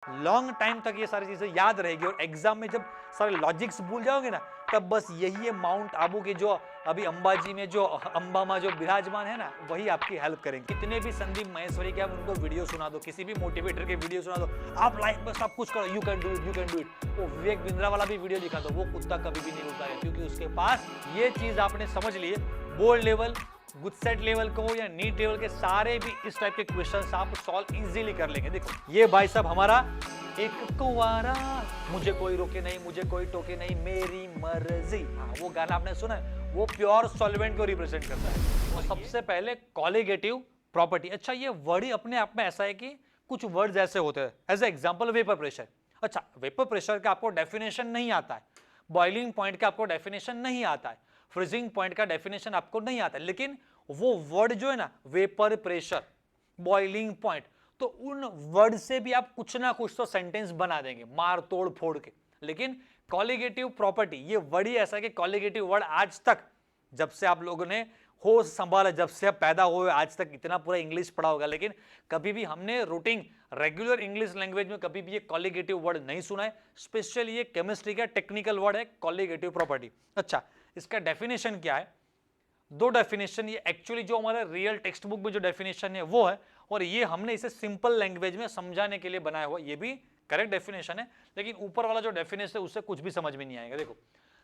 Long time तक ये सारी चीजें याद रहेगी और एग्जाम में जब सारे लॉजिक्स भूल जाओगे ना, तब बस यही है माउंट आबू के जो अभी अंबाजी में जो अंबामा जो विराजमान है ना, वही आपकी हेल्प करेंगे। कितने भी संदीप महेश्वरी के आप उनको वीडियो सुना दो, किसी भी मोटिवेटर के वीडियो सुना दो, आप लाइफ में सब कुछ करो, you can do it, you can do it. वो विवेक बिंद्रा वाला भी वीडियो दिखा दो, वो कुत्ता कभी भी नहीं उड़ता है, क्योंकि उसके पास ये चीज आपने समझ ली है। बोर्ड लेवल, गुडसेट लेवल को या नीट लेवल के सारे भी इस टाइप के क्वेश्चंस आप सॉल्व इजीली कर लेंगे। देखो ये भाई साहब हमारा एक कुंवारा, मुझे कोई रोके नहीं, मुझे कोई टोके नहीं, मेरी मर्जी। हाँ, वो गाना आपने सुना है, वो प्योर सॉल्वेंट को रिप्रेजेंट करता है। और सबसे पहले कॉलिगेटिव प्रॉपर्टी। अच्छा, ये वर्ड ही अपने आप में ऐसा है कि कुछ वर्ड्स ऐसे होते हैं, एज एग्जांपल वेपर प्रेशर। अच्छा, वेपर प्रेशर का आपको डेफिनेशन नहीं आता है, बॉइलिंग पॉइंट का आपको डेफिनेशन नहीं आता है, फ्रीजिंग पॉइंट का डेफिनेशन आपको नहीं आता, लेकिन वो वर्ड जो है ना, वेपर प्रेशर, बॉइलिंग पॉइंट, तो उन वर्ड से भी आप कुछ ना कुछ तो सेंटेंस बना देंगे मार तोड़ फोड़ के। लेकिन कॉलिगेटिव प्रॉपर्टी ये वर्ड ही ऐसा है कि कॉलिगेटिव वर्ड आज तक, जब से आप लोगों ने होश संभाला, जब से आप पैदा हुए आज तक इतना पूरा इंग्लिश पढ़ा होगा, लेकिन कभी भी हमने रूटीन रेगुलर इंग्लिश लैंग्वेज में कभी भी ये कॉलिगेटिव वर्ड नहीं सुना है। स्पेशली ये केमिस्ट्री का टेक्निकल वर्ड है कॉलिगेटिव प्रॉपर्टी। अच्छा, इसका डेफिनेशन क्या है? दो डेफिनेशन, ये एक्चुअली जो हमारे रियल टेक्स्ट बुक में जो डेफिनेशन है वो है, और ये हमने इसे सिंपल लैंग्वेज में समझाने के लिए बनाया हुआ, ये भी करेक्ट डेफिनेशन है, लेकिन ऊपर वाला जो डेफिनेशन है उससे कुछ भी समझ में नहीं आएगा। देखो,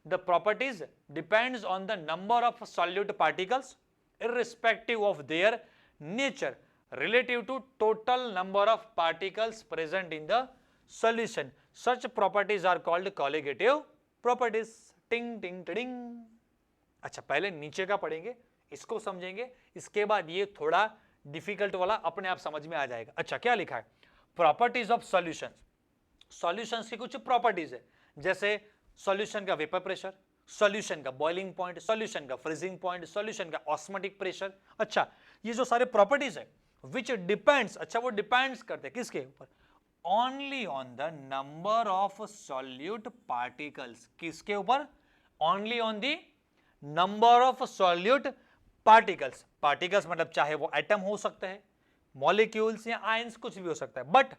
the properties depends on the number of solute particles irrespective of their nature relative to total number of particles present in the solution. Such properties are called colligative properties. टिंग टिंग टिंग। अच्छा, पहले नीचे का पढ़ेंगे, इसको समझेंगे, इसके बाद ये थोड़ा डिफिकल्ट वाला अपने आप समझ में आ जाएगा। अच्छा, क्या लिखा है? Properties of solutions. सॉल्यूशंस की कुछ प्रॉपर्टीज है, जैसे सॉल्यूशन का वेपर प्रेशर, सॉल्यूशन का बॉइलिंग पॉइंट, सॉल्यूशन का फ्रीजिंग पॉइंट, सॉल्यूशन का ऑस्मोटिक प्रेशर। अच्छा, ये जो सारे प्रॉपर्टीज है विच डिपेंड्स, अच्छा वो डिपेंड्स करते हैं किसके ऊपर? Only on the number of solute particles. किसके ऊपर? Only on the number of solute particles. Particles मतलब चाहे वो एटम हो सकते हैं, मॉलिक्यूल्स या आयंस, कुछ भी हो सकता है, but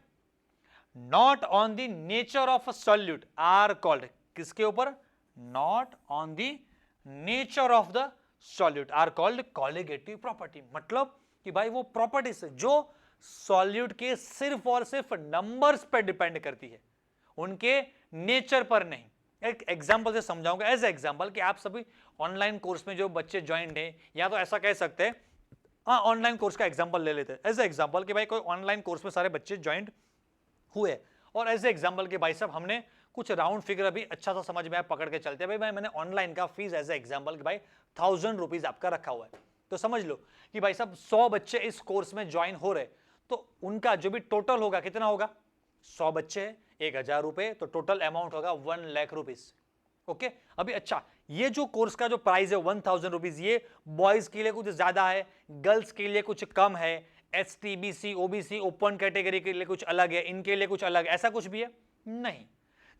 not on the nature of solute are called. किसके ऊपर? Not on the nature of the solute are called colligative property. मतलब कि भाई वो प्रॉपर्टीज जो सॉल्यूट के सिर्फ और सिर्फ नंबर्स पर डिपेंड करती है, उनके नेचर पर नहीं। एक एग्जांपल से समझाऊंगा, एज एग्जांपल कि आप सभी ऑनलाइन कोर्स में जो बच्चे ज्वाइंट हैं, या तो ऐसा कह सकते हैं, हाँ ऑनलाइन कोर्स का एग्जांपल ले लेते हैं, एज एग्जांपल कि भाई कोई ऑनलाइन कोर्स में सारे बच्चे ज्वाइंट हुए, और एज एग्जांपल के भाई साहब हमने कुछ राउंड फिगर अभी अच्छा सा समझ में आया, पकड़ के चलते हैं भाई मैंने ऑनलाइन का फीस एज एग्जांपल कि भाई 1000 रुपीज आपका रखा हुआ है, तो समझ लो कि भाई साहब 100 बच्चे इस कोर्स में ज्वाइन हो रहे, तो उनका जो भी टोटल होगा कितना होगा? 100 बच्चे 1000 रुपए, तो टोटल अमाउंट होगा 1 लाख रुपीज। ओके, अभी अच्छा ये जो कोर्स का जो प्राइस है 1000 रुपीज, ये बॉयज के लिए कुछ ज्यादा है, गर्ल्स के लिए कुछ कम है, ST, BC, OBC open category के लिए कुछ अलग है, इनके लिए कुछ अलग, ऐसा कुछ भी है नहीं।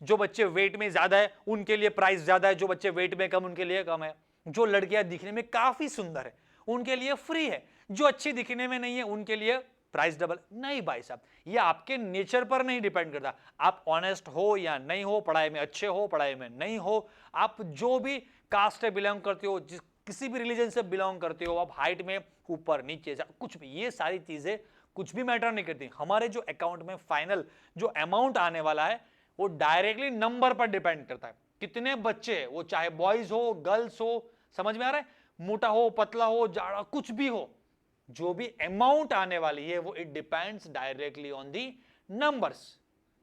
जो बच्चे वेट में ज्यादा है उनके लिए प्राइस ज्यादा है, जो बच्चे वेट में कम उनके लिए कम है, जो लड़कियां दिखने में काफी सुंदर है उनके लिए फ्री है, जो अच्छी दिखने में नहीं है उनके लिए प्राइस डबल। नहीं भाई साहब, ये आपके नेचर पर नहीं डिपेंड करता, आप ऑनेस्ट हो या नहीं हो, पढ़ाई में अच्छे हो पढ़ाई में नहीं हो, आप जो भी कास्ट से बिलोंग करते हो, जिस किसी भी रिलीजन से बिलोंग करते हो, आप हाइट में ऊपर नीचे कुछ भी, ये सारी चीजें कुछ भी मैटर नहीं करती। हमारे जो अकाउंट में फाइनल जो अमाउंट आने वाला है वो डायरेक्टली नंबर पर डिपेंड करता है, कितने बच्चे, वो चाहे बॉयज हो गर्ल्स हो, समझ में आ रहा है, मोटा हो पतला हो जाड़ा कुछ भी हो, जो भी अमाउंट आने वाली है वो it depends directly on the numbers.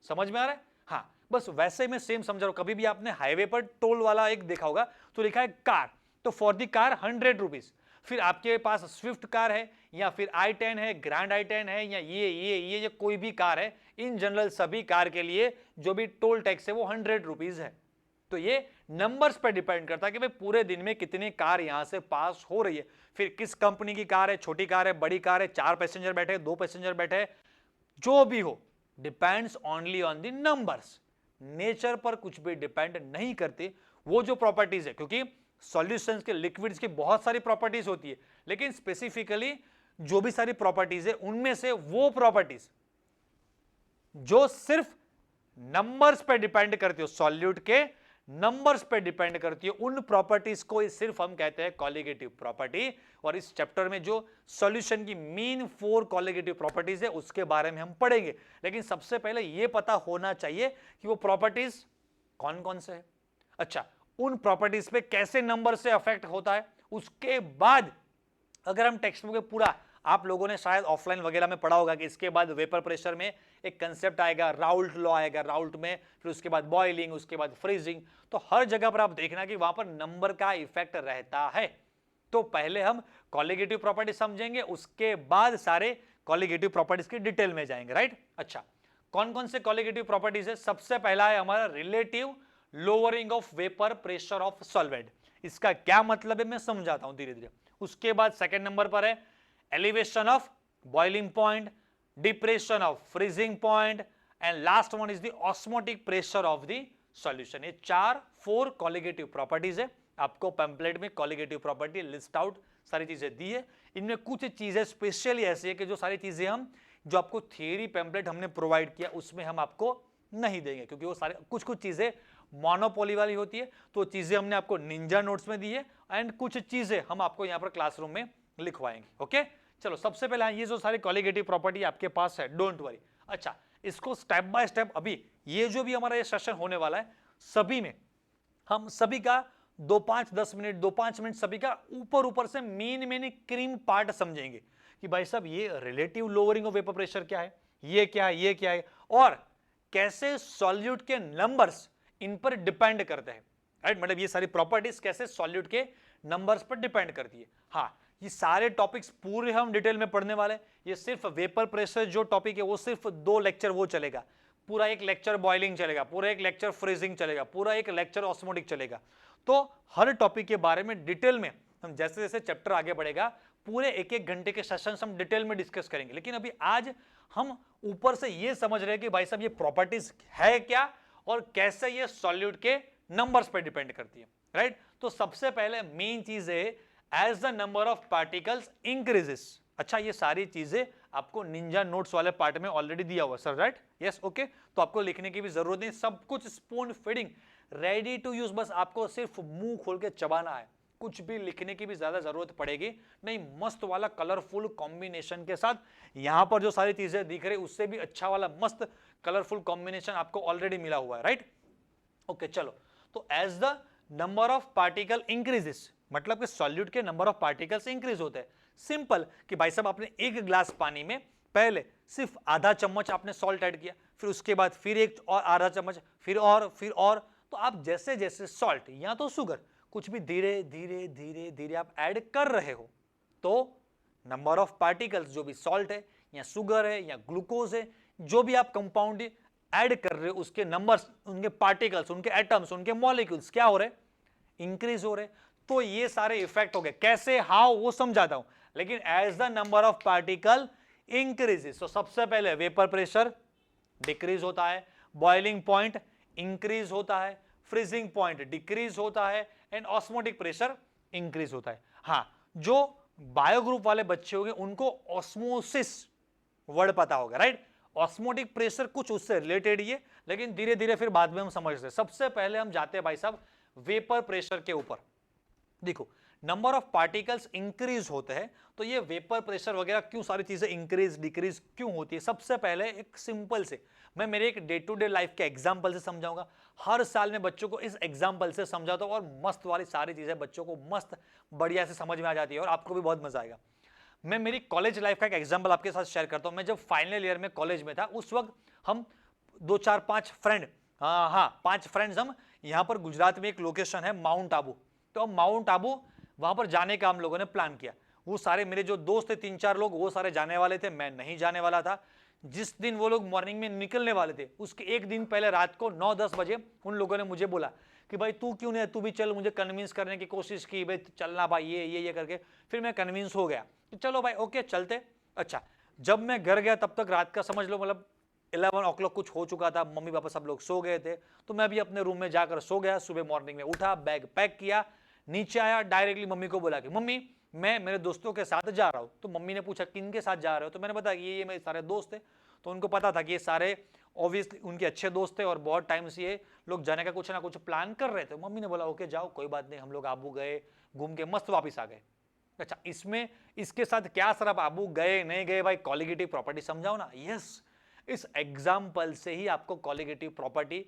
समझ में आ रहा है? हाँ, बस वैसे मैं सेम समझ रहा हूं। कभी भी आपने हाईवे पर टोल वाला एक देखा होगा, तो लिखा है कार, तो फॉर दी कार 100 रुपीज। फिर आपके पास स्विफ्ट कार है या फिर i10 है, ग्रैंड i10 है, या ये कोई भी कार है, इन जनरल सभी कार के लिए जो भी टोल टैक्स है वो 100 रुपीज है। तो ये नंबर्स पर डिपेंड करता है कि भाई पूरे दिन में कितनी कार यहां से पास हो रही है, फिर किस कंपनी की कार है, छोटी कार है, बड़ी कार है, 4 पैसेंजर बैठे, 2 पैसेंजर बैठे, जो भी हो, depends only on the numbers. Nature पर कुछ भी डिपेंड नहीं करती वो जो प्रॉपर्टीज है, क्योंकि सॉल्यूशंस के लिक्विड्स की बहुत सारी प्रॉपर्टीज होती है, लेकिन स्पेसिफिकली जो भी सारी प्रॉपर्टीज है उनमें से वो प्रॉपर्टीज जो सिर्फ नंबर्स पे डिपेंड करती हो, सॉल्यूट के नंबर्स पे डिपेंड करती है, उन प्रॉपर्टीज को सिर्फ हम कहते हैं कॉलिगेटिव प्रॉपर्टी। और इस चैप्टर में जो सॉल्यूशन की मेन 4 कॉलिगेटिव प्रॉपर्टीज है उसके बारे में हम पढ़ेंगे। लेकिन सबसे पहले यह पता होना चाहिए कि वो प्रॉपर्टीज कौन कौन से है, अच्छा उन प्रॉपर्टीज पे कैसे नंबर से अफेक्ट होता है। उसके बाद अगर हम टेक्स्ट बुक में पूरा, आप लोगों ने शायद ऑफलाइन वगैरह में पढ़ा होगा कि इसके बाद वेपर प्रेशर में एक कंसेप्ट आएगा, राउल्ट लॉ आएगा, राउल्ट में फिर उसके बाद बॉइलिंग, उसके बाद फ्रीजिंग। तो हर जगह पर आप देखना कि वहां पर नंबर का इफेक्ट रहता है। तो पहले हम कॉलिगेटिव प्रॉपर्टी समझेंगे, उसके बाद सारे कॉलिगेटिव प्रॉपर्टीज की डिटेल में जाएंगे, राइट। अच्छा, कौन कौन से कॉलिगेटिव प्रॉपर्टीज है? सबसे पहला है हमारा relative lowering of vapour pressure of solvent. इसका क्या मतलब है मैं समझाता हूं धीरे धीरे। उसके बाद सेकंड नंबर पर है elevation of boiling point, depression of freezing point, and last one is the osmotic pressure of the solution। ये 4 कॉलिगेटिव प्रॉपर्टीज है। आपको पैम्पलेट में कॉलिगेटिव प्रॉपर्टी लिस्ट आउट सारी चीजें दी है। इनमें कुछ चीजें स्पेशली ऐसी है कि जो सारी चीजें हम, जो आपको थियरी पैम्पलेट हमने प्रोवाइड किया उसमें हम आपको नहीं देंगे, क्योंकि वो सारे कुछ चीजें मोनोपोली वाली होती है। तो चीजें हमने आपको निंजा नोट्स में दी है एंड कुछ चीजें हम आपको यहाँ पर क्लासरूम में लिखवाएंगे। ओके, चलो सबसे पहले ये जो सारी कॉलिगेटिव प्रॉपर्टी आपके पास है, डोंट वरी। अच्छा, इसको स्टेप बाय स्टेप, अभी ये जो भी हमारा ये सेशन होने वाला है, सभी में हम सभी का 2-5-10 मिनट 2-5 मिनट सभी का ऊपर से मेन क्रीम पार्ट समझेंगे कि भाई साहब ये relative lowering of vapour pressure क्या है, ये क्या है, ये क्या है, और कैसे सॉल्यूट के नंबर्स इन पर डिपेंड करते हैं, राइट। मतलब ये सारी प्रॉपर्टीज कैसे सॉल्यूट के नंबर्स पर डिपेंड करती है। हाँ, ये सारे टॉपिक्स पूरे हम डिटेल में पढ़ने वाले। ये सिर्फ वेपर प्रेशर जो टॉपिक है वो सिर्फ 2 लेक्चर वो चलेगा, पूरा एक लेक्चर बॉइलिंग चलेगा, पूरा एक लेक्चर फ्रीजिंग चलेगा, पूरा एक लेक्चर ऑस्मोटिक चलेगा। तो हर टॉपिक के बारे में डिटेल में हम जैसे जैसे चैप्टर आगे बढ़ेगा पूरे 1-1 घंटे के सेशंस हम डिटेल में डिस्कस करेंगे। लेकिन अभी आज हम ऊपर से ये समझ रहे हैं कि भाई साहब ये प्रॉपर्टीज है क्या और कैसे ये सॉल्यूट के नंबर्स पर डिपेंड करती है, राइट। तो सबसे पहले मेन चीज है as the number of particles increases। अच्छा, ये सारी चीजें आपको निंजा नोट्स वाले पार्ट में ऑलरेडी दिया हुआ सर, राइट, यस, ओके। तो आपको लिखने की भी जरूरत नहीं, सब कुछ spoon feeding ready to use, बस आपको सिर्फ मुंह खोल के चबाना है, कुछ भी लिखने की भी ज्यादा जरूरत पड़ेगी नहीं। मस्त वाला कलरफुल कॉम्बिनेशन के साथ यहां पर जो सारी चीजें दिख रही उससे भी अच्छा वाला मस्त कलरफुल कॉम्बिनेशन आपको ऑलरेडी मिला हुआ है, राइट, ओके। चलो, तो as the number of particle increases, मतलब कि सॉल्यूट के नंबर ऑफ पार्टिकल्स इंक्रीज होते हैं। सिंपल कि भाई साहब आपने 1 ग्लास पानी में पहले सिर्फ आधा चम्मच आपने सॉल्ट ऐड किया, फिर उसके बाद फिर एक और आधा चम्मच, फिर और, तो आप जैसे जैसे सॉल्ट या तो शुगर कुछ भी धीरे धीरे धीरे धीरे आप ऐड कर रहे हो, तो नंबर ऑफ पार्टिकल्स जो भी सॉल्ट है या शुगर है या ग्लूकोज है, जो भी आप कंपाउंड ऐड कर रहे हो उसके नंबर्स, उनके पार्टिकल्स, उनके एटम्स, उनके मॉलिक्यूल्स क्या हो रहे, इंक्रीज हो रहे। तो ये सारे इफेक्ट हो गए, कैसे, हाउ, वो समझाता हूं। लेकिन as the number of particle increases, तो सबसे पहले वेपर प्रेशर डिक्रीज होता है, बॉइलिंग पॉइंट इंक्रीज होता है, फ्रीजिंग पॉइंट डिक्रीज होता है एंड ऑस्मोटिक प्रेशर इंक्रीज होता है। हाँ, जो बायो ग्रुप वाले बच्चे होंगे उनको ऑस्मोसिस वर्ड पता होगा, राइट। ऑस्मोटिक प्रेशर कुछ उससे रिलेटेड ही है, लेकिन धीरे धीरे फिर बाद में हम समझते हैं। सबसे पहले हम जाते हैं भाई साहब वेपर प्रेशर के ऊपर। देखो, नंबर ऑफ पार्टिकल्स इंक्रीज होते हैं तो ये वेपर प्रेशर वगैरह क्यों सारी चीजें इंक्रीज डिक्रीज क्यों होती है। सबसे पहले एक सिंपल से मैं मेरे एक डे टू डे लाइफ के एग्जांपल से समझाऊंगा। हर साल में बच्चों को इस एग्जांपल से समझाता हूं और मस्त वाली सारी चीजें बच्चों को मस्त बढ़िया से समझ में आ जाती है और आपको भी बहुत मजा आएगा। मैं मेरी कॉलेज लाइफ का एक एग्जाम्पल आपके साथ शेयर करता हूं। मैं जब फाइनल ईयर में कॉलेज में था उस वक्त हम 2-4-5 फ्रेंड, हाँ 5 फ्रेंड्स, हम यहाँ पर गुजरात में एक लोकेशन है माउंट आबू, तो हम माउंट आबू वहां पर जाने का हम लोगों ने प्लान किया। वो सारे मेरे जो दोस्त थे 3-4 लोग वो सारे जाने वाले थे, मैं नहीं जाने वाला था। जिस दिन वो लोग मॉर्निंग में निकलने वाले थे उसके एक दिन पहले रात को 9-10 बजे उन लोगों ने मुझे बोला कि भाई तू क्यों नहीं, तू भी चल। मुझे कन्विंस करने की कोशिश की, भाई चलना भाई ये करके, फिर मैं कन्विंस हो गया कि चलो भाई ओके चलते। अच्छा, जब मैं घर गया तब तक रात का समझ लो मतलब 11 o'clock कुछ हो चुका था, मम्मी पापा सब लोग सो गए थे, तो मैं भी अपने रूम में जाकर सो गया। सुबह मॉर्निंग में उठा, बैग पैक किया, नीचे आया, डायरेक्टली मम्मी को बोला कि मम्मी मैं मेरे दोस्तों के साथ जा रहा हूँ। तो मम्मी ने पूछा किन के साथ जा रहे हो, तो मैंने बताया कि ये मेरे सारे दोस्त थे। तो उनको पता था कि ये सारे ऑब्वियसली उनके अच्छे दोस्त थे और बहुत टाइम से ये लोग जाने का कुछ ना कुछ प्लान कर रहे थे। मम्मी ने बोला ओके जाओ कोई बात नहीं, हम लोग आबू गए, घूम के मस्त वापस आ गए। अच्छा, इसमें इसके साथ क्या सर आप आबू गए नहीं गए भाई, कॉलिगेटिव प्रॉपर्टी समझाओ ना। यस, इस एग्जाम्पल से ही आपको colligative property,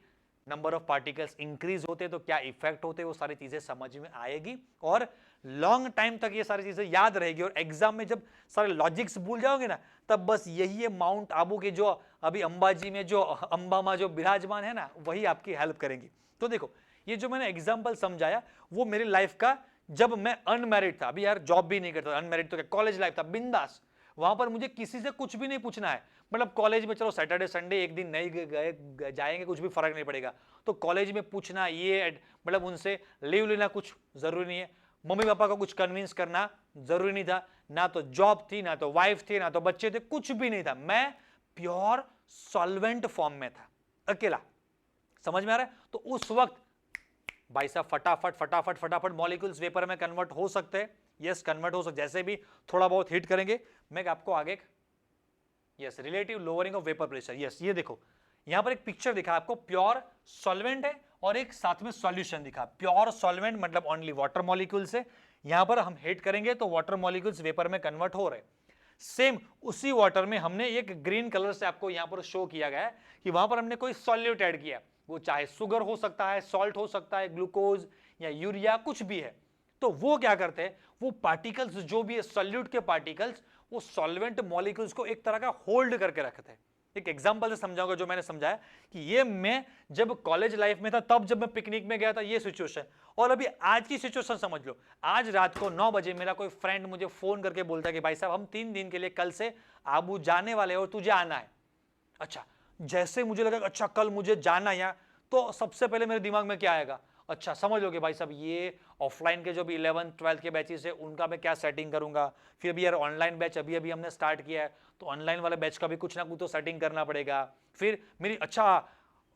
number of particles increase होते तो क्या इफेक्ट होते वो सारी चीजें समझ में आएगी और लॉन्ग टाइम तक ये सारी चीजें याद रहेगी। और एग्जाम में जब सारे लॉजिक्स भूल जाओगे ना, तब बस यही है माउंट आबू के जो अभी अंबाजी में जो अंबामा जो विराजमान है ना, वही आपकी हेल्प करेंगी। तो देखो, ये जो मैंने एग्जाम्पल समझाया वो मेरी लाइफ का, जब मैं अनमैरिड था, अभी यार जॉब भी नहीं करता, अनमैरिड तो क्या कॉलेज लाइफ था, बिंदास। वहां पर मुझे किसी से कुछ भी नहीं पूछना है। मतलब कॉलेज में चलो सैटरडे संडे एक दिन नहीं गए जाएंगे, कुछ भी फर्क नहीं पड़ेगा। तो कॉलेज में पूछना ये मतलब उनसे लीव लेना कुछ जरूरी नहीं है। मम्मी पापा को कुछ कन्विंस करना जरूरी नहीं था। ना तो जॉब थी, ना तो वाइफ थी, ना तो बच्चे थे, कुछ भी नहीं था। मैं प्योर सॉल्वेंट फॉर्म में था, अकेला। समझ में आ रहा है? तो उस वक्त भाई साहब फटाफट फटाफट फटाफट मॉलिक्यूल्स वेपर में कन्वर्ट हो सकते हैं। यस, कन्वर्ट हो सकते, जैसे भी थोड़ा बहुत हिट करेंगे। मैं आपको आगे, yes, relative lowering of vapour pressure. Yes, ये देखो यहां पर एक पिक्चर दिखा आपको, प्योर सॉल्वेंट है और एक साथ में सॉल्यूशन दिखा। प्योर सॉल्वेंट मतलब ओनली वाटर मॉलिक्यूल्स है। यहां पर हम हिट करेंगे तो वाटर मॉलिक्यूल्स वेपर में कन्वर्ट हो रहे। सेम उसी वाटर में हमने एक ग्रीन कलर से आपको यहां पर शो किया गया है कि वहां पर हमने कोई सॉल्यूट ऐड किया। वो चाहे शुगर हो सकता है, सॉल्ट हो सकता है, ग्लूकोज या यूरिया, कुछ भी है। तो वो क्या करते हैं, वो पार्टिकल्स जो भी है सॉल्यूट के पार्टिकल्स, वो सॉल्वेंट मॉलिक्यूल्स को एक तरह का होल्ड करके रखते हैं। एक एग्जांपल से समझाऊंगा जो मैंने समझाया कि ये मैं जब कॉलेज लाइफ में था, तब जब मैं पिकनिक में गया था, ये सिचुएशन। और अभी आज की सिचुएशन समझ लो। आज रात को 9 बजे मेरा कोई फ्रेंड मुझे फोन करके बोलता है कि भाई साहब हम 3 दिन के लिए कल से आबू जाने वाले हैं और तुझे आना है। अच्छा, जैसे मुझे लगा अच्छा कल मुझे जाना है, तो सबसे पहले मेरे दिमाग में क्या आएगा, अच्छा समझ लो कि भाई साहब ये ऑफलाइन के जो भी 11th 12th के बैचेस है उनका मैं क्या सेटिंग करूंगा। फिर भी यार ऑनलाइन बैच अभी अभी हमने स्टार्ट किया है, तो ऑनलाइन वाले बैच का भी कुछ ना कुछ तो सेटिंग करना पड़ेगा। फिर मेरी अच्छा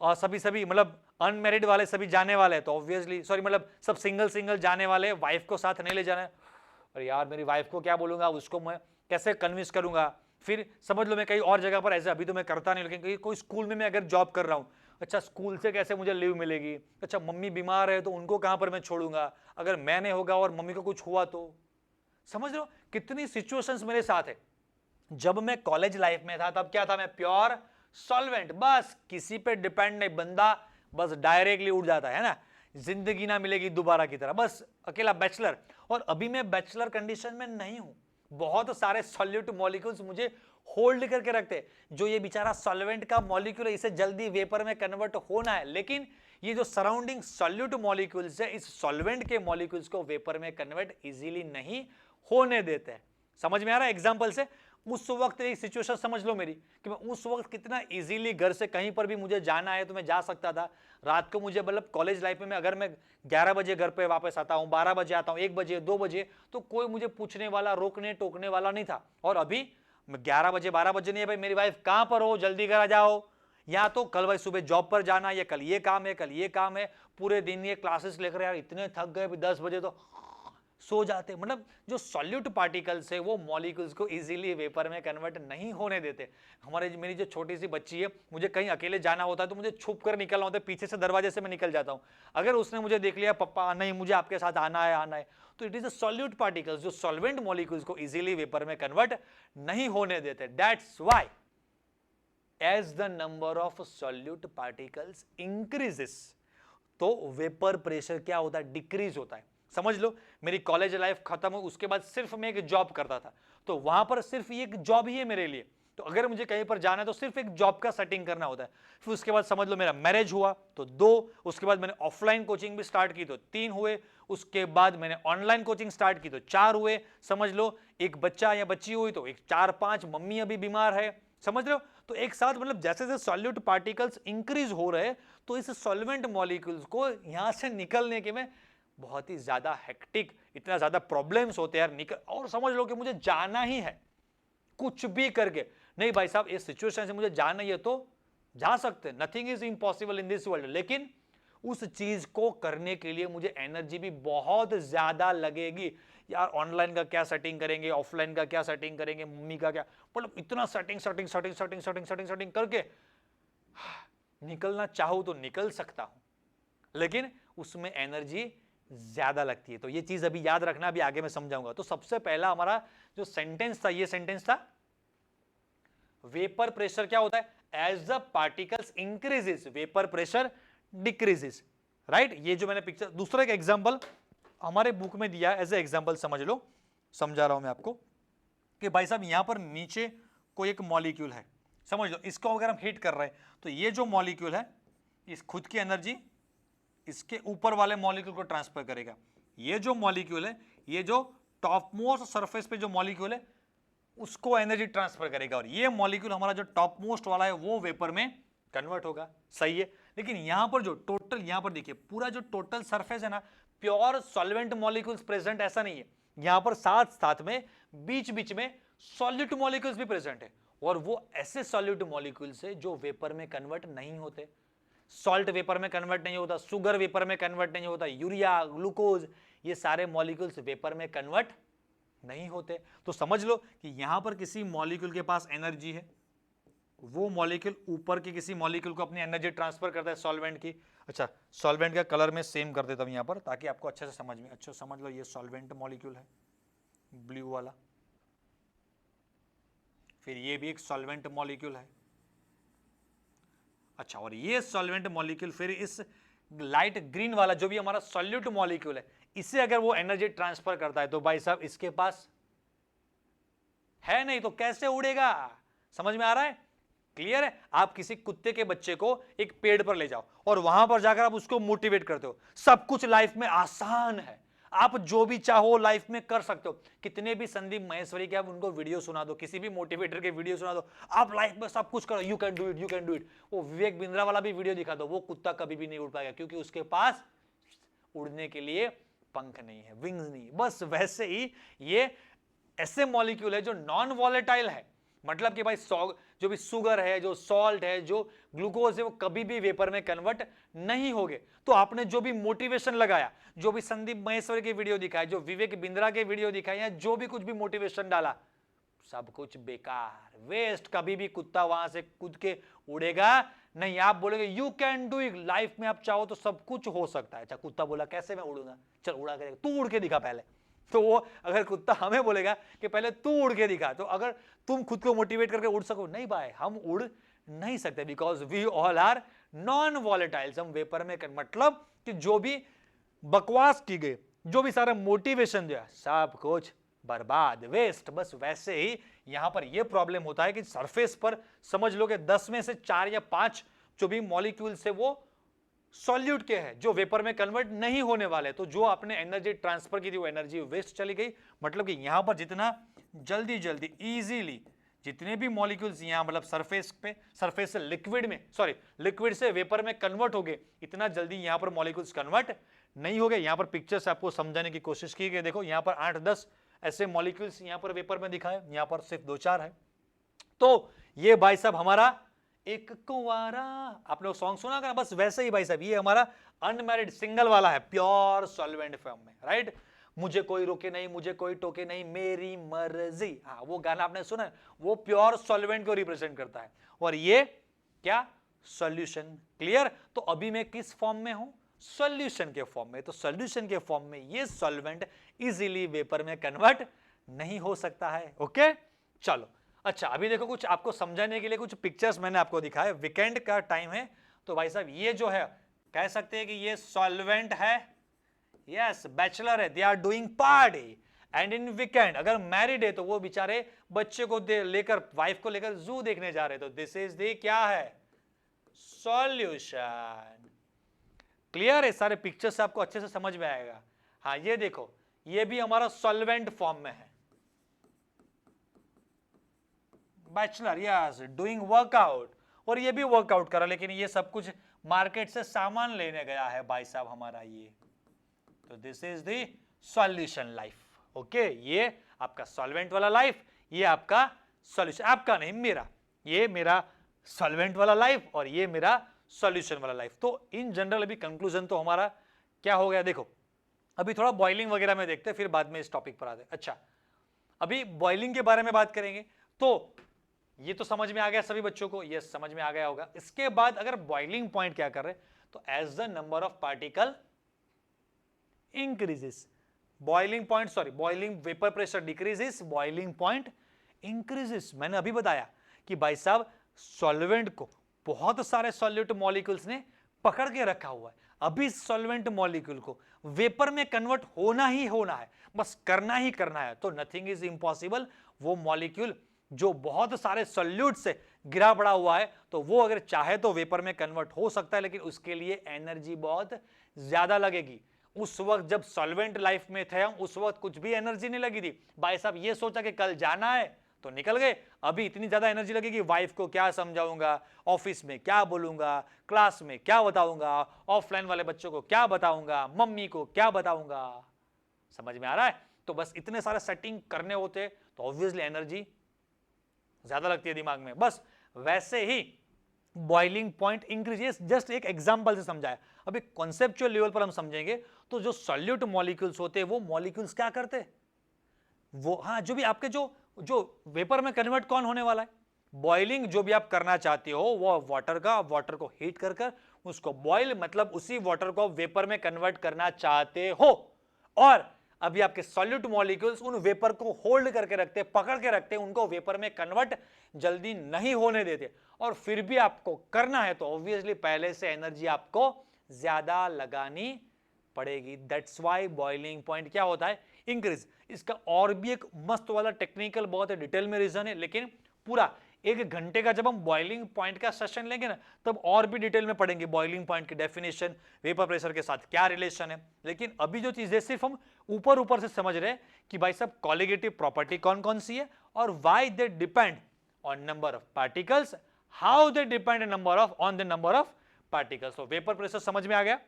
सभी मतलब अनमैरिड वाले सभी जाने वाले हैं, तो ऑब्वियसली सॉरी मतलब सब सिंगल जाने वाले, वाइफ को साथ नहीं ले जाना है। अरे यार मेरी वाइफ को क्या बोलूंगा, उसको मैं कैसे कन्विंस करूंगा। फिर समझ लो मैं कहीं और जगह पर, ऐसे अभी तो मैं करता नहीं, लेकिन कोई स्कूल में मैं अगर जॉब कर रहा हूं, अच्छा स्कूल से कैसे मुझे लीव मिलेगी। अच्छा मम्मी बीमार है तो उनको कहां पर मैं छोड़ूंगा, अगर मैंने होगा और मम्मी को कुछ हुआ तो। समझ लो कितनी सिचुएशंस मेरे साथ है। जब मैं कॉलेज लाइफ में था तब क्या था, मैं प्योर सॉल्वेंट, बस किसी पे डिपेंड नहीं, बंदा बस डायरेक्टली उड़ जाता है ना, जिंदगी ना मिलेगी दोबारा की तरह, बस अकेला बैचलर। और अभी मैं बैचलर कंडीशन में नहीं हूं। बहुत सारे सॉल्यूट मॉलिक्यूल्स मुझे होल्ड करके रखते, जो ये बेचारा सॉल्वेंट का मॉलिक्यूल है, इसे जल्दी वेपर में कन्वर्ट होना है, लेकिन ये जो सराउंडिंग सॉल्यूट मॉलिक्यूल्स है, इस सॉल्वेंट के मॉलिक्यूल्स को वेपर में कन्वर्ट इजीली नहीं होने देते हैं। समझ में आ रहा है एग्जांपल से? उस वक्त एक सिचुएशन समझ लो मेरी, कि मैं उस वक्त कितना इजीली घर से कहीं पर भी मुझे जाना है तो मैं जा सकता था। रात को मुझे मतलब कॉलेज लाइफ में अगर मैं 11 बजे घर पे वापस आता हूं, 12 बजे आता हूं, 1 बजे 2 बजे, तो कोई मुझे पूछने वाला, रोकने टोकने वाला नहीं था। और अभी मैं 11 बजे 12 बजे नहीं है भाई, मेरी वाइफ कहां पर हो, जल्दी घर आ जाओ, या तो कल भाई सुबह जॉब पर जाना है, या कल ये काम है, कल ये काम है, पूरे दिन ये क्लासेस लेकर यार इतने थक गए, 10 बजे तो सो जाते। मतलब जो सॉल्यूट पार्टिकल्स है वो मॉलिक्यूल्स को इजीली वेपर में कन्वर्ट नहीं होने देते। हमारे मेरी जो छोटी सी बच्ची है, मुझे कहीं अकेले जाना होता है तो मुझे छुप कर निकलना होता है, पीछे से दरवाजे से मैं निकल जाता हूं। अगर उसने मुझे देख लिया, पप्पा नहीं मुझे आपके साथ आना है, तो it is a solute particles जो सॉल्वेंट मॉलिक्यूल्स को इजीली वेपर में कन्वर्ट नहीं होने देते। That's why as the number of solute particles increases, तो वेपर प्रेशर क्या होता है, डिक्रीज होता है। समझ लो मेरी कॉलेज लाइफ खत्म हो, उसके बाद सिर्फ मैं एक जॉब करता था, तो वहां पर सिर्फ एक जॉब ही है मेरे लिए। तो अगर मुझे कहीं पर जाना है तो सिर्फ एक जॉब का सेटिंग करना होता है। फिर उसके बाद समझ लो मेरा मैरिज हुआ तो 2, उसके बाद मैंने ऑफलाइन कोचिंग भी स्टार्ट की तो 3 हुए, उसके बाद मैंने ऑनलाइन कोचिंग स्टार्ट की तो 4 हुए। समझ लो एक बच्चा या बच्ची हुई तो एक 4-5, मम्मी अभी बीमार है। समझ लो, तो एक साथ मतलब जैसे जैसे सॉल्यूट पार्टिकल्स इंक्रीज हो रहे, तो इस सॉल्वेंट मॉलिक्यूल्स को यहां से निकलने के में बहुत ही ज्यादा हेक्टिक, इतना ज्यादा प्रॉब्लम्स होते हैं यार निकल। और समझ लो कि मुझे जाना ही है कुछ भी करके, नहीं भाई साहब इस सिचुएशन से मुझे जाना ही है तो जा सकते, nothing is impossible in this world, लेकिन उस चीज को करने के लिए मुझे एनर्जी भी बहुत ज्यादा लगेगी। यार ऑनलाइन का क्या सेटिंग करेंगे, ऑफलाइन का क्या सेटिंग करेंगे, मम्मी का क्या, मतलब इतना setting setting setting setting setting setting setting करके निकलना चाहूं तो निकल सकता हूं, लेकिन उसमें एनर्जी ज्यादा लगती है। तो ये चीज अभी याद रखना, अभी आगे मैं समझाऊंगा। तो सबसे पहला हमारा जो सेंटेंस था, ये सेंटेंस था वेपर प्रेशर क्या होता है, as the particles increases vapour pressure decreases, right. ये जो मैंने पिक्चर, दूसरा एक एग्जांपल हमारे बुक में दिया एज ए एग्जांपल, समझ लो, समझा रहा हूं मैं आपको कि भाई साहब यहां पर नीचे कोई एक मॉलिक्यूल है, समझ लो, इसको अगर हम हिट कर रहे हैं तो ये जो मॉलिक्यूल है इस खुद की एनर्जी इसके ऊपर वाले मॉलिक्यूल को ट्रांसफर करेगा। ये जो मॉलिक्यूल है, ये जो टॉप मोस्ट सरफेस पे जो मॉलिक्यूल है उसको एनर्जी ट्रांसफर करेगा, और ये मॉलिक्यूल हमारा जो टॉप मोस्ट वाला है वो वेपर में कन्वर्ट होगा, सही है। लेकिन यहां पर जो टोटल, यहां पर देखिए पूरा जो टोटल सरफेस है ना, प्योर सॉल्वेंट मॉलिक्यूल्स प्रेजेंट ऐसा नहीं है, यहां पर साथ साथ में बीच बीच में सॉल्यूट मॉलिक्यूल्स भी प्रेजेंट है, और वो ऐसे सॉल्यूट मॉलिक्यूल्स है जो वेपर में कन्वर्ट नहीं होते। सॉल्ट वेपर में कन्वर्ट नहीं होता, शुगर वेपर में कन्वर्ट नहीं होता, यूरिया, ग्लूकोज, ये सारे मॉलिक्यूल्स वेपर में कन्वर्ट नहीं होते। तो समझ लो कि यहां पर किसी मॉलिक्यूल के पास एनर्जी है, वो मॉलिक्यूल ऊपर के किसी मॉलिक्यूल को अपनी एनर्जी ट्रांसफर करता है सॉल्वेंट की। अच्छा, सॉल्वेंट का कलर में सेम कर देता हूं यहां पर ताकि आपको अच्छे से समझ में, अच्छा समझ लो, ये सॉल्वेंट मॉलिक्यूल है ब्लू वाला, फिर ये भी एक सॉल्वेंट मॉलिक्यूल है। अच्छा, और ये सॉल्वेंट मॉलिक्यूल फिर इस लाइट ग्रीन वाला जो भी हमारा सॉल्यूट मॉलिक्यूल है, इसे अगर वो एनर्जी ट्रांसफर करता है तो भाई साहब इसके पास है नहीं, तो कैसे उड़ेगा? समझ में आ रहा है? क्लियर है? आप किसी कुत्ते के बच्चे को एक पेड़ पर ले जाओ और वहां पर जाकर आप उसको मोटिवेट करते हो, सब कुछ लाइफ में आसान है, आप जो भी चाहो लाइफ में कर सकते हो। कितने भी संदीप महेश्वरी के आप उनको वीडियो सुना दो, किसी भी मोटिवेटर के वीडियो सुना दो, आप लाइफ में सब कुछ करो, you can do it, you can do it. वो विवेक बिंद्रा वाला भी वीडियो दिखा दो, वो कुत्ता कभी भी नहीं उड़ पाएगा, क्योंकि उसके पास उड़ने के लिए पंख नहीं है, विंग्स नहीं है। बस वैसे ही ये ऐसे मॉलिक्यूल है जो नॉन वॉलेटाइल है, मतलब कि भाई जो भी शुगर है, जो सॉल्ट है, जो ग्लूकोज है, वो कभी भी वेपर में कन्वर्ट नहीं होंगे। तो आपने जो भी मोटिवेशन लगाया, जो भी संदीप महेश्वरी के वीडियो दिखाए, जो विवेक बिंद्रा के वीडियो दिखाए, या जो भी कुछ भी मोटिवेशन डाला, सब कुछ बेकार, वेस्ट। कभी भी कुत्ता वहां से कूद के उड़ेगा नहीं। आप बोलोगे you can do it, life में आप चाहो तो सब कुछ हो सकता है। अच्छा, कुत्ता बोला कैसे मैं उड़ूंगा, चल उड़ा के, तू उड़ के दिखा पहले। तो वो अगर कुत्ता हमें बोलेगा कि पहले तू उड़ के दिखा, तो अगर तुम खुद को मोटिवेट करके उड़ सको, नहीं भाई हम उड़ नहीं सकते, because we all are non volatiles, हम वेपर में मतलब कि जो भी बकवास की गई, जो भी सारा मोटिवेशन दिया, सब कुछ बर्बाद, वेस्ट। बस वैसे ही यहां पर यह प्रॉब्लम होता है कि सरफेस पर समझ लो कि 10 में से 4 या 5 जो भी मॉलिक्यूल्स है वो सॉल्यूट के हैं, जो वेपर में कन्वर्ट नहीं होने वाले। तो जो आपने एनर्जी ट्रांसफर की थी वो एनर्जी वेस्ट चली गई। मतलब कि यहां पर जितना जल्दी जल्दी इजीली जितने भी मॉलिक्यूल्स यहां मतलब सरफेस से लिक्विड में, सॉरी लिक्विड से वेपर में कन्वर्ट हो गए, इतना जल्दी यहां पर मॉलिक्यूल्स कन्वर्ट नहीं हो गए। यहां पर पिक्चर से आपको समझाने की कोशिश की गई। देखो यहां पर 8-10 ऐसे मॉलिक्यूल्स यहां पर वेपर में दिखाए, यहां पर सिर्फ 2-4 है। तो ये भाई साहब हमारा एक कुंवारा, आपने वो सॉन्ग सुना ना, बस वैसे ही भाई साहब ये हमारा अनमैरिड सिंगल वाला है, प्योर सॉल्वेंट फॉर्म में, राइट। मुझे कोई रोके नहीं, मुझे कोई टोके नहीं, मेरी मर्जी, हाँ वो गाना आपने सुना है, वो प्योर सॉल्वेंट को रिप्रेजेंट करता है। और ये क्या, सॉल्यूशन। क्लियर? तो अभी मैं किस फॉर्म में हूं, सॉल्यूशन के फॉर्म में। तो सॉल्यूशन के फॉर्म में ये सॉल्वेंट इजीली वेपर में कन्वर्ट नहीं हो सकता है। ओके, चलो। अच्छा, अभी देखो कुछ आपको समझाने के लिए कुछ पिक्चर्स मैंने आपको दिखाए। वीकेंड का टाइम है तो भाई साहब ये जो है कह सकते हैं कि ये सॉल्वेंट है, यस बैचलर है, they are doing party. And in weekend अगर मैरिड है तो वो बेचारे बच्चे को लेकर, वाइफ को लेकर जू देखने जा रहे। तो दिस इज द क्या है, सॉल्यूशन। क्लियर है? सारे पिक्चर्स आपको अच्छे से समझ में आएगा। हाँ ये देखो, ये भी हमारा सॉल्वेंट फॉर्म में है, बैचलर, यस डूइंग वर्कआउट, और ये भी वर्कआउट करा, लेकिन ये सब कुछ मार्केट से सामान लेने गया है भाई साहब हमारा ये। तो this is the solution life. Okay, ये आपका सॉल्वेंट वाला लाइफ, ये आपका सॉल्यूशन, आपका नहीं मेरा, ये मेरा सॉल्वेंट वाला लाइफ और ये मेरा सॉल्यूशन वाला लाइफ। तो इन जनरल अभी कंक्लूजन तो हमारा क्या हो गया, देखो अभी थोड़ा बॉइलिंग वगैरह में देखते हैं, फिर बाद में इस टॉपिक पर आते हैं। अच्छा, अभी बॉइलिंग के बारे में बात करेंगे। तो ये तो समझ में आ गया सभी बच्चों को, ये समझ में आ गया होगा। इसके बाद अगर बॉइलिंग पॉइंट क्या कर रहे, तो as the number of particle increases, boiling point sorry boiling vapour pressure decreases, boiling point increases. मैंने अभी बताया कि भाई साहब सॉल्वेंट को बहुत सारे सॉल्यूट मॉलिक्यूल्स ने पकड़ के रखा हुआ है, अभी सॉल्वेंट मॉलिक्यूल को वेपर में कन्वर्ट होना ही होना है, बस करना ही करना है। तो नथिंग इज इम्पॉसिबल। वो मॉलिक्यूल जो बहुत सारे सॉल्यूट से गिरा पड़ा हुआ है, तो वो अगर चाहे तो वेपर में कन्वर्ट हो सकता है, लेकिन उसके लिए एनर्जी बहुत ज्यादा लगेगी। उस वक्त जब सॉल्वेंट लाइफ में थे हम, उस वक्त कुछ भी एनर्जी नहीं लगी थी। भाई साहब ये सोचा कि कल जाना है तो निकल गए, अभी इतनी ज्यादा एनर्जी लगेगी, वाइफ को क्या समझाऊंगा, ऑफिस में क्या बोलूंगा, क्लास में क्या बताऊंगा, ऑफलाइन वाले बच्चों को क्या बताऊंगा, मम्मी को क्या बताऊंगा। समझ में आ रहा है? तो बस इतने सारे सेटिंग करने होते तो ऑब्वियसली एनर्जी ज्यादा लगती है दिमाग में। बस वैसे ही बॉइलिंग पॉइंट इंक्रीज, जस्ट एक एग्जांपल से समझाया। अभी कॉन्सेप्चुअल लेवल पर हम समझेंगे तो जो सॉल्यूट मॉलिक्यूल्स होते हैं वो मॉलिक्यूल्स क्या करते, वो हाँ जो भी आपके जो वेपर में कन्वर्ट कौन होने वाला है, बॉइलिंग जो भी आप करना चाहते हो वो वाटर का, वाटर को हीट कर कर उसको बॉइल, मतलब उसी वाटर को वेपर में कन्वर्ट करना चाहते हो। और अभी आपके सॉल्यूट मॉलिक्यूल्स उन वेपर को होल्ड करके रखते, पकड़ के रखते, उनको वेपर में कन्वर्ट जल्दी नहीं होने देते। और फिर भी आपको करना है तो ऑब्वियसली पहले से एनर्जी आपको ज्यादा लगानी पड़ेगी। दैट्स वाई बॉइलिंग पॉइंट क्या होता है, इंक्रीज। इसका और भी एक मस्त वाला टेक्निकल बहुत डिटेल में रीजन है, लेकिन पूरा 1 घंटे का जब हम बॉइलिंग पॉइंट का सेशन लेंगे ना, तब और भी डिटेल में पढ़ेंगे बॉइलिंग पॉइंट की डेफिनेशन, वेपर प्रेशर के साथ क्या रिलेशन है। लेकिन अभी जो चीजें सिर्फ हम ऊपर ऊपर से समझ रहे हैं कि भाई साहब कॉलिगेटिव प्रॉपर्टी कौन कौन सी है और why they depend on number of particles, how they depend on the number of particles. तो वेपर प्रेशर समझ में आ गया,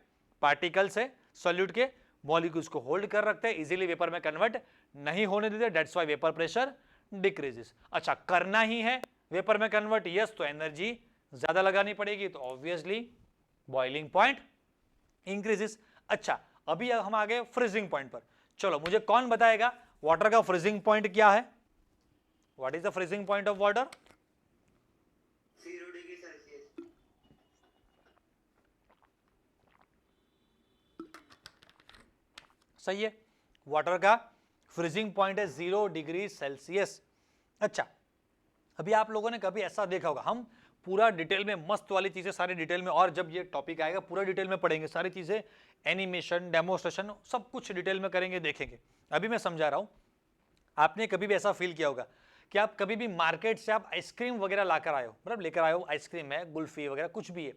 पार्टिकल्स है सॉल्यूट के, मॉलिक्यूल्स को होल्ड कर रखते हैं, इजीली वेपर में कन्वर्ट नहीं होने देते, that's why vapour pressure decreases. अच्छा करना ही है वेपर में कन्वर्ट, यस, तो एनर्जी ज्यादा लगानी पड़ेगी, तो ऑब्वियसली बॉइलिंग पॉइंट इंक्रीजेस। अच्छा अभी हम आ गए फ्रीजिंग पॉइंट पर। चलो मुझे कौन बताएगा वाटर का फ्रीजिंग पॉइंट क्या है, what is the freezing point of water? 0 degree Celsius. सही है, वाटर का फ्रीजिंग पॉइंट है 0 डिग्री सेल्सियस। अच्छा अभी आप लोगों ने कभी ऐसा देखा होगा, हम पूरा डिटेल में मस्त वाली चीजें सारी डिटेल में, और जब ये टॉपिक आएगा पूरा डिटेल में पढ़ेंगे सारी चीजें, एनिमेशन, डेमोस्ट्रेशन, सब कुछ डिटेल में करेंगे, देखेंगे। अभी मैं समझा रहा हूं, आपने कभी भी ऐसा फील किया होगा कि आप कभी भी मार्केट से आप आइसक्रीम वगैरह लाकर आए हो, मतलब लेकर आए हो, आइसक्रीम है, कुल्फी वगैरह कुछ भी है,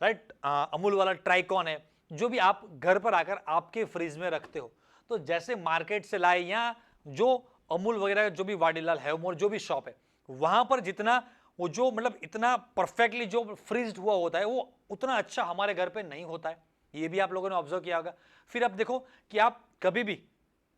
राइट, अमूल वाला ट्राइकॉन है, जो भी आप घर पर आकर आपके फ्रिज में रखते हो, तो जैसे मार्केट से लाए या जो अमूल वगैरह जो भी वाडीलाल हैवमोर जो भी शॉप है, वहां पर जितना वो जो मतलब इतना परफेक्टली जो फ्रीज्ड हुआ होता है वो उतना अच्छा हमारे घर पे नहीं होता है, ये भी आप लोगों ने ऑब्जर्व किया होगा। फिर आप देखो कि आप कभी भी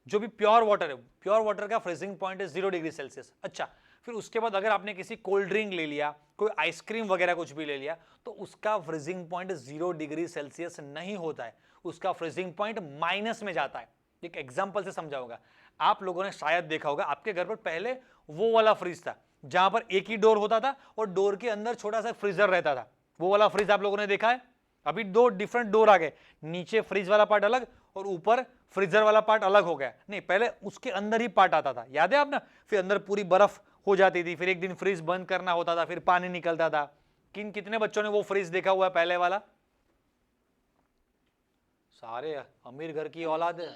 जो भी प्योर वाटर है, प्योर वाटर का फ्रीजिंग पॉइंट है 0 डिग्री सेल्सियस। अच्छा फिर उसके बाद अगर आपने किसी कोल्ड ड्रिंक ले लिया, कोई आइसक्रीम वगैरह कुछ भी ले लिया, तो उसका फ्रीजिंग पॉइंट 0 डिग्री सेल्सियस नहीं होता है, उसका फ्रीजिंग पॉइंट माइनस में जाता है। एक एग्जांपल से समझाऊंगा, आप लोगों ने शायद देखा होगा आपके घर पर पहले वो वाला फ्रिज था जहां पर एक ही डोर होता था और डोर के अंदर छोटा सा फ्रीजर रहता था, वो वाला फ्रिज आप लोगों ने देखा है। अभी 2 डिफरेंट डोर आ गए, नीचे फ्रिज वाला पार्ट अलग और ऊपर फ्रीजर वाला पार्ट अलग हो गया। नहीं पहले उसके अंदर ही पार्ट आता था, याद है आप ना, फिर अंदर पूरी बर्फ हो जाती थी, फिर एक दिन फ्रिज बंद करना होता था, फिर पानी निकलता था। कितने बच्चों ने वो फ्रिज देखा हुआ है पहले वाला? सारे अमीर घर की औलाद है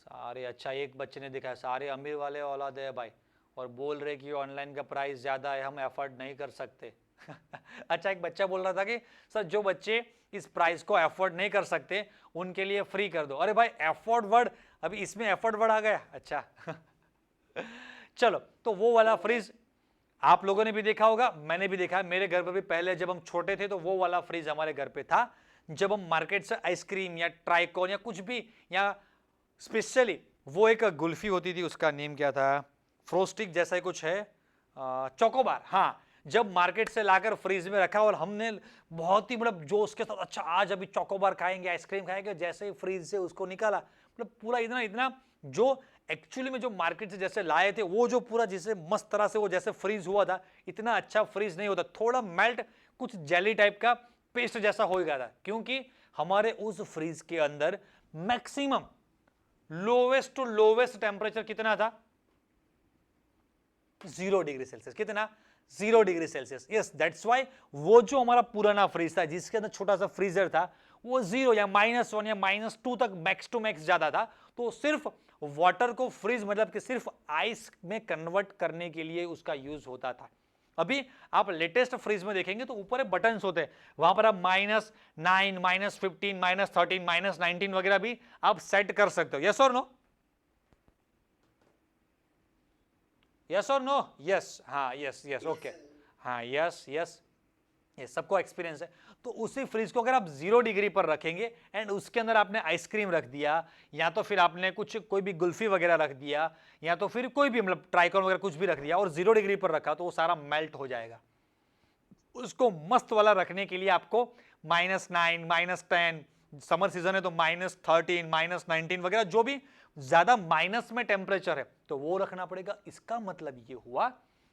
सारे। अच्छा एक बच्चे ने देखा है, सारे अमीर वाले औलाद है भाई, और बोल रहे कि ऑनलाइन का प्राइस ज्यादा है, हम एफर्ड नहीं कर सकते। अच्छा एक बच्चा बोल रहा था कि सर जो बच्चे इस प्राइस को एफोर्ड नहीं कर सकते उनके लिए फ्री कर दो। अरे भाई एफोर्ड वर्ड, अभी इसमें एफोर्ड वर्ड आ गया। अच्छा चलो तो वो वाला फ्रिज आप लोगों ने भी देखा होगा, मैंने भी देखा है, मेरे घर पर भी पहले जब हम छोटे थे तो वो वाला फ्रिज हमारे घर पे था। जब हम मार्केट से आइसक्रीम या ट्राइकॉन या कुछ भी, या स्पेशली वो एक गुल्फी होती थी, उसका नेम क्या था, फ्रोस्टिक जैसा ही कुछ है, चोकोबार, हाँ, जब मार्केट से लाकर फ्रीज में रखा और हमने बहुत ही मतलब जो उसके साथ, अच्छा आज अभी चोकोबार खाएंगे, आइसक्रीम खाएंगे, जैसे ही फ्रीज से उसको निकाला, मतलब पूरा इतना इतना जो एक्चुअली में जो मार्केट से जैसे लाए थे वो जो पूरा जिसे मस्त तरह से वो जैसे फ्रीज हुआ था, इतना अच्छा फ्रीज नहीं होता, थोड़ा मेल्ट, कुछ जेली टाइप का पेस्ट जैसा हो गया था, क्योंकि हमारे उस फ्रीज के अंदर maximum lowest to lowest temperature कितना था, 0 डिग्री सेल्सियस। कितना? 0 degree Celsius. Yes, that's why वो जो हमारा पुराना फ्रीज था जिसके अंदर छोटा सा फ्रीजर था वो 0 या -1 या -2 तक मैक्स टू मैक्स जाता था, तो सिर्फ वाटर को फ्रीज मतलब कि सिर्फ आइस में कन्वर्ट करने के लिए उसका यूज होता था। अभी आप लेटेस्ट फ्रीज में देखेंगे तो ऊपर बटन्स होते हैं, वहां पर आप -9, -15, -13, -19 वगैरह भी आप सेट कर सकते हो। यस और नो? यस और नो? यस, हाँ, यस यस, ओके, हाँ, यस यस, ये सबको एक्सपीरियंस है। तो उसी फ्रिज को अगर आप 0 डिग्री पर रखेंगे एंड उसके अंदर आपने आइसक्रीम रख दिया, या तो फिर आपने कुछ कोई भी कुल्फी वगैरह रख दिया, या तो फिर कोई भी मतलब ट्राइकॉन वगैरह कुछ भी रख दिया और 0 डिग्री पर रखा, तो वो सारा मेल्ट हो जाएगा। उसको मस्त वाला रखने के लिए आपको -9, -10, समर सीजन है तो -13, -19 वगैरह जो भी ज्यादा माइनस में टेम्परेचर है तो वो रखना पड़ेगा। इसका मतलब ये हुआ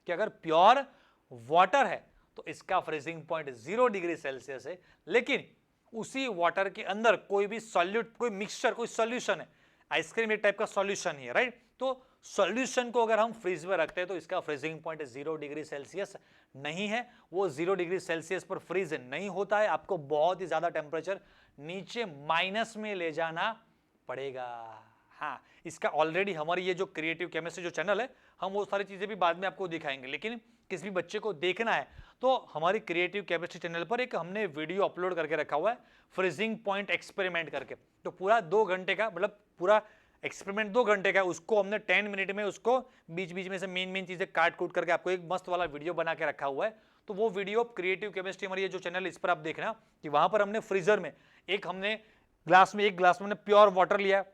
कि अगर प्योर वाटर है तो इसका फ्रीजिंग पॉइंट 0 डिग्री सेल्सियस है, लेकिन उसी वाटर के अंदर कोई भी सॉल्यूट, कोई मिक्सचर, कोई सॉल्यूशन है, आइसक्रीम एक टाइप का सॉल्यूशन ही है, राइट? तो सॉल्यूशन को अगर हम फ्रीज में रखते हैं तो इसका फ्रीजिंग पॉइंट 0 डिग्री सेल्सियस नहीं है, वो 0 डिग्री सेल्सियस पर फ्रीज नहीं होता है, आपको बहुत ही ज्यादा टेम्परेचर नीचे माइनस में ले जाना पड़ेगा। हाँ, इसका ऑलरेडी हमारी ये जो क्रिएटिव केमिस्ट्री जो चैनल है, हम वो सारी चीजें भी बाद में आपको दिखाएंगे, लेकिन किसी भी बच्चे को देखना है तो हमारी क्रिएटिव केमिस्ट्री चैनल पर एक हमने वीडियो अपलोड करके रखा हुआ है फ्रीजिंग पॉइंट एक्सपेरिमेंट करके। तो पूरा 2 घंटे का, मतलब पूरा एक्सपेरिमेंट 2 घंटे का, उसको हमने 10 मिनट में उसको बीच बीच में से मेन चीजें काट कूट करके आपको एक मस्त वाला वीडियो बना के रखा हुआ है। तो वो वीडियो क्रिएटिव केमिस्ट्री हमारी ये जो चैनल, इस पर आप देखना कि वहां पर हमने फ्रीजर में एक ग्लास में हमने प्योर वाटर लिया,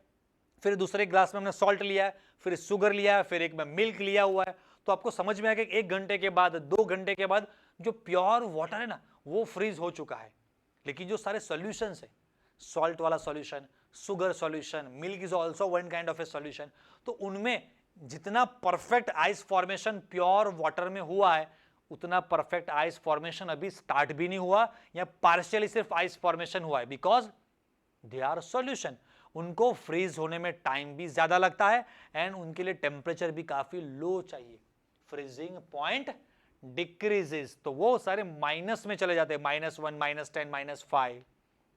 फिर दूसरे ग्लास में हमने सॉल्ट लिया, फिर शुगर लिया, फिर एक में मिल्क लिया हुआ है। तो आपको समझ में आएगा कि 1 घंटे के बाद, 2 घंटे के बाद जो प्योर वाटर है ना वो फ्रीज हो चुका है, लेकिन जो सारे सॉल्यूशंस है, सॉल्ट वाला solution, sugar solution, milk is also one kind of A solution, तो उनमें जितना perfect ice formation pure water में हुआ है उतना परफेक्ट आइस फॉर्मेशन अभी स्टार्ट भी नहीं हुआ, या पार्शियली सिर्फ आइस फॉर्मेशन हुआ है, बिकॉज दे आर सॉल्यूशन। उनको फ्रीज होने में टाइम भी ज्यादा लगता है एंड उनके लिए टेम्परेचर भी काफी लो चाहिए, फ्रीजिंग पॉइंट डिक्रीजेस, तो वो सारे माइनस में चले जाते हैं, -1, -10, -5,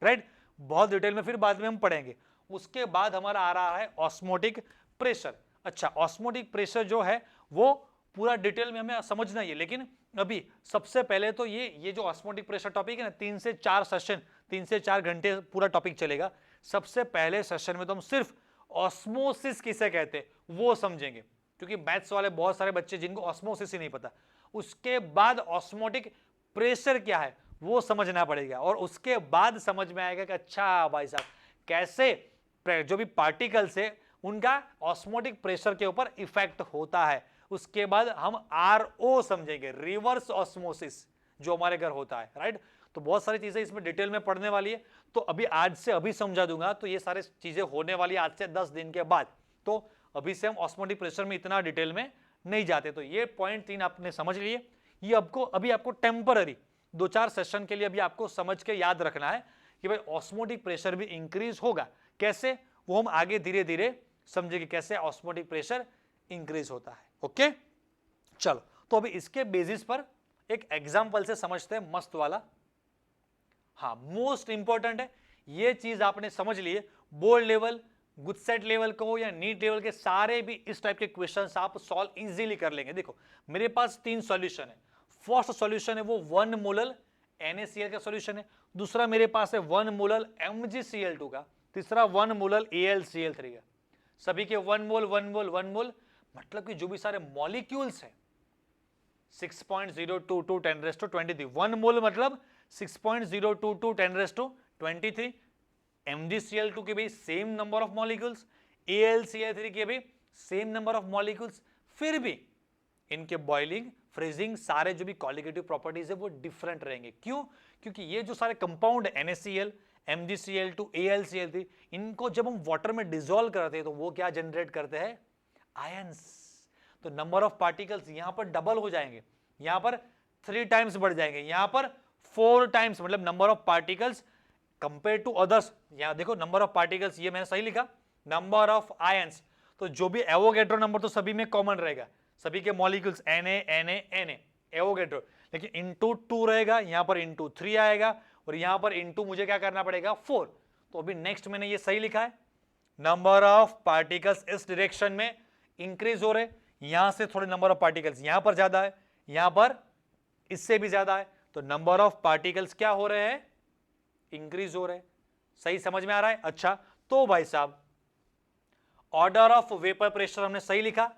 राइट? बहुत डिटेल में फिर बाद में हम पढ़ेंगे। उसके बाद हमारा आ रहा है ऑस्मोटिक प्रेशर। अच्छा, ऑस्मोटिक प्रेशर जो है वो पूरा डिटेल में हमें समझना ही है, लेकिन अभी सबसे पहले तो ये जो ऑस्मोटिक प्रेशर टॉपिक है ना, 3 से 4 सेशन, 3 से 4 घंटे पूरा टॉपिक चलेगा। सबसे पहले सेशन में तो हम सिर्फ ऑस्मोसिस किसे कहते हैं वो समझेंगे, क्योंकि मैथ्स वाले बहुत सारे बच्चे जिनको ऑस्मोसिस ही नहीं पता। उसके बाद ऑस्मोटिक प्रेशर क्या है वो समझना पड़ेगा, और उसके बाद समझ में आएगा कि अच्छा भाई साहब कैसे जो भी पार्टिकल्स है उनका ऑस्मोटिक प्रेशर के ऊपर इफेक्ट होता है। उसके बाद हम RO समझेंगे, रिवर्स ऑस्मोसिस, जो हमारे घर होता है, राइट? तो बहुत सारी चीजें इसमें डिटेल में पढ़ने वाली है, तो अभी आज से अभी समझा दूंगा, तो ये सारी चीजें होने वाली है आज से 10 दिन के बाद। तो अभी से हम ऑस्मोटिक प्रेशर में इतना डिटेल में नहीं जाते। तो ये पॉइंट 3 आपने समझ लिए। ये अभी आपको टेम्पररी 2-4 सेशन के लिए अभी आपको समझ के याद रखना है कि भाई ऑस्मोटिक प्रेशर भी इंक्रीज होगा, कैसे वो हम आगे धीरे धीरे समझेंगे कैसे ऑस्मोटिक प्रेशर इंक्रीज होता है। ओके, चलो, तो अभी इसके बेसिस पर एक एग्जाम्पल से समझते हैं मस्त वाला। हाँ, मोस्ट इंपॉर्टेंट है, ये चीज आपने समझ लिए। बोर्ड लेवल, गुडसेट लेवल को या नीट लेवल के सारे भी इस टाइप के क्वेश्चंस आप सॉल्व इजीली कर लेंगे। देखो मेरे पास 3 सॉल्यूशन है। फर्स्ट सॉल्यूशन है वो 1 मोलल NaCl का सॉल्यूशन है, दूसरा मेरे पास है 1 मोलल MgCl2 का, तीसरा 1 मोलल AlCl3 का। सभी के 1 मोल 1 मोल 1 मोल, मतलब कि जो भी सारे मॉलिक्यूल्स हैं 6.022 10⁻23, 1 मोल मतलब 6.022 10⁻23। MgCl2 के भी same number of molecules, AlCl3 के भी सेम नंबर ऑफ मॉलिक्यूल्स, फिर भी इनके बॉइलिंग, फ्रीजिंग, सारे जो भी क्वालिटेटिव प्रॉपर्टीज है वो डिफरेंट रहेंगे। क्यों? क्योंकि ये जो सारे कंपाउंड NaCl, MgCl2, AlCl3, इनको जब हम वाटर में डिसॉल्व करते हैं तो वो क्या जनरेट करते हैं? आयंस। तो नंबर ऑफ पार्टिकल्स यहां पर डबल हो जाएंगे, यहां पर 3 टाइम्स बढ़ जाएंगे, यहां पर 4 टाइम्स, मतलब number of particles compare to others. यहां देखो नंबर ऑफ पार्टिकल्स, ये मैंने सही लिखा, नंबर ऑफ आयंस, तो जो भी एवोगैड्रो नंबर तो सभी में कॉमन रहेगा, सभी के मॉलिक्यूल्स Na एवोगैड्रो, लेकिन इंटू 2 रहेगा, यहां पर इंटू 3 आएगा, और यहां पर इंटू मुझे क्या करना पड़ेगा 4। तो अभी नेक्स्ट मैंने ये सही लिखा है, नंबर ऑफ पार्टिकल्स इस डायरेक्शन में इंक्रीज हो रहे, यहां से थोड़े नंबर ऑफ पार्टिकल्स यहां पर ज्यादा है, यहां पर इससे भी ज्यादा है, तो नंबर ऑफ पार्टिकल्स क्या हो रहे हैं, इंक्रीज हो रहे हैं। सही समझ में आ रहा है? अच्छा, तो भाई साहब ऑर्डर ऑफ वेपर प्रेशर हमने सही लिखा।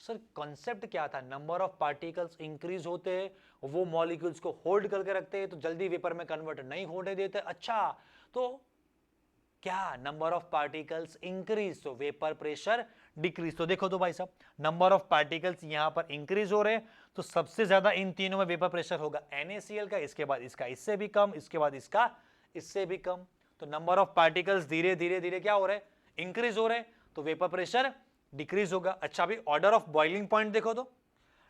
सर कॉन्सेप्ट क्या था, नंबर ऑफ पार्टिकल्स इंक्रीज होते हैं, वो मॉलिक्यूल्स को होल्ड करके रखते हैं, तो जल्दी वेपर में कन्वर्ट नहीं होने देते। अच्छा, तो क्या नंबर ऑफ पार्टिकल्स इंक्रीज तो वेपर प्रेशर डिक्रीज। तो देखो तो भाई साहब, नंबर ऑफ पार्टिकल्स यहां पर इंक्रीज हो रहे हैं, तो सबसे ज्यादा इन तीनों में वेपर प्रेशर होगा NaCl का, इसके बाद इसका इससे भी कम, इसके बाद इसका इससे भी कम। तो नंबर ऑफ पार्टिकल्स धीरे धीरे धीरे क्या हो रहे हैं, इंक्रीज हो रहे हैं, तो वेपर प्रेशर डिक्रीज होगा। अच्छा, अभी ऑर्डर ऑफ बॉइलिंग पॉइंट देखो तो,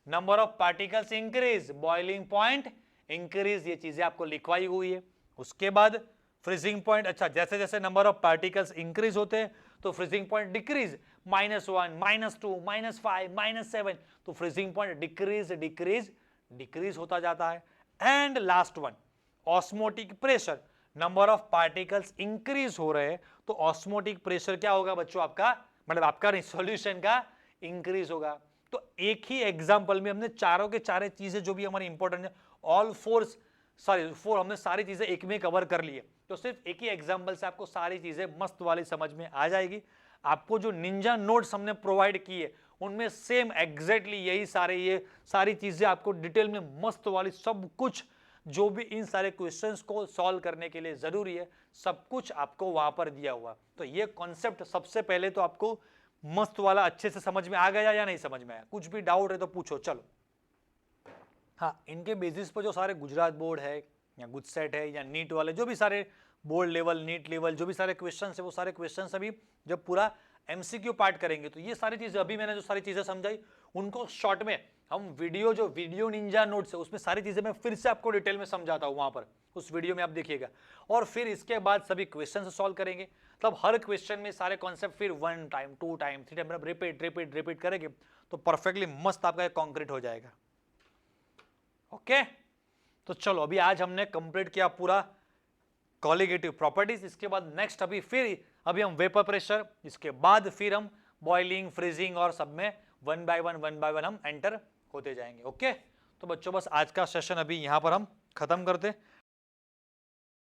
number of particles increase, boiling point increase, ये चीजें आपको लिखवाई हुई है। उसके बाद फ्रीजिंग पॉइंट, अच्छा जैसे जैसे नंबर ऑफ पार्टिकल्स इंक्रीज होते हैं तो फ्रीजिंग पॉइंट डिक्रीज, -1, -2, -5, -7, तो freezing point decrease decrease decrease होता जाता है। And last one, osmotic pressure, number of particles increase हो रहे हैं तो ऑस्मोटिक प्रेशर क्या होगा बच्चों, आपका मतलब आपका नहीं, सॉल्यूशन का इंक्रीज होगा। तो एक ही एग्जांपल में हमने चारों के चारे चीजें जो भी हमारी इंपॉर्टेंट है, ऑल फोर हमने सारी चीजें एक में कवर कर लिए। तो सिर्फ एक ही एग्जांपल से आपको सारी चीजें मस्त वाली समझ में आ जाएगी। आपको जो निंजा नोट्स हमने प्रोवाइड किए उनमें सेम एग्जैक्टली यही ये सारी चीजें आपको डिटेल में मस्त वाली सब कुछ, जो भी इन सारे क्वेश्चंस को सॉल्व करने के लिए जरूरी है, सब कुछ आपको वहां पर दिया हुआ। तो ये कॉन्सेप्ट सबसे पहले तो आपको मस्त वाला अच्छे से समझ में आ गया या नहीं समझ में आया? कुछ भी डाउट है तो पूछो। चलो, हाँ, इनके बेसिस पर जो सारे गुजरात बोर्ड है या गुजसेट है या नीट वाले जो भी सारे बोर्ड लेवल, नीट लेवल जो भी सारे क्वेश्चन है, वो सारे क्वेश्चन अभी जब पूरा MCQ पार्ट करेंगे तो ये सारी चीजें, अभी मैंने जो सारी चीजें समझाई उनको शॉर्ट में हम वीडियो निंजा नोट्स है उसमें सारी चीजें मैं फिर से आपको डिटेल में समझाता हूँ, वहां पर उस वीडियो में आप देखिएगा। और फिर इसके बाद सभी क्वेश्चन सॉल्व करेंगे, तब हर क्वेश्चन में सारे कॉन्सेप्ट फिर 1 टाइम 2 टाइम 3 टाइम रिपीट करेंगे तो परफेक्टली मस्त आपका कॉन्क्रीट हो जाएगा। ओके, तो चलो अभी आज हमने कंप्लीट किया पूरा कॉलिगेटिव प्रॉपर्टीज। इसके बाद नेक्स्ट अभी हम वेपर प्रेशर, इसके बाद फिर हम बॉइलिंग, फ्रीजिंग और सब में वन बाय वन हम एंटर होते जाएंगे। ओके, तो बच्चों बस आज का सेशन अभी यहां पर हम खत्म करते हैं।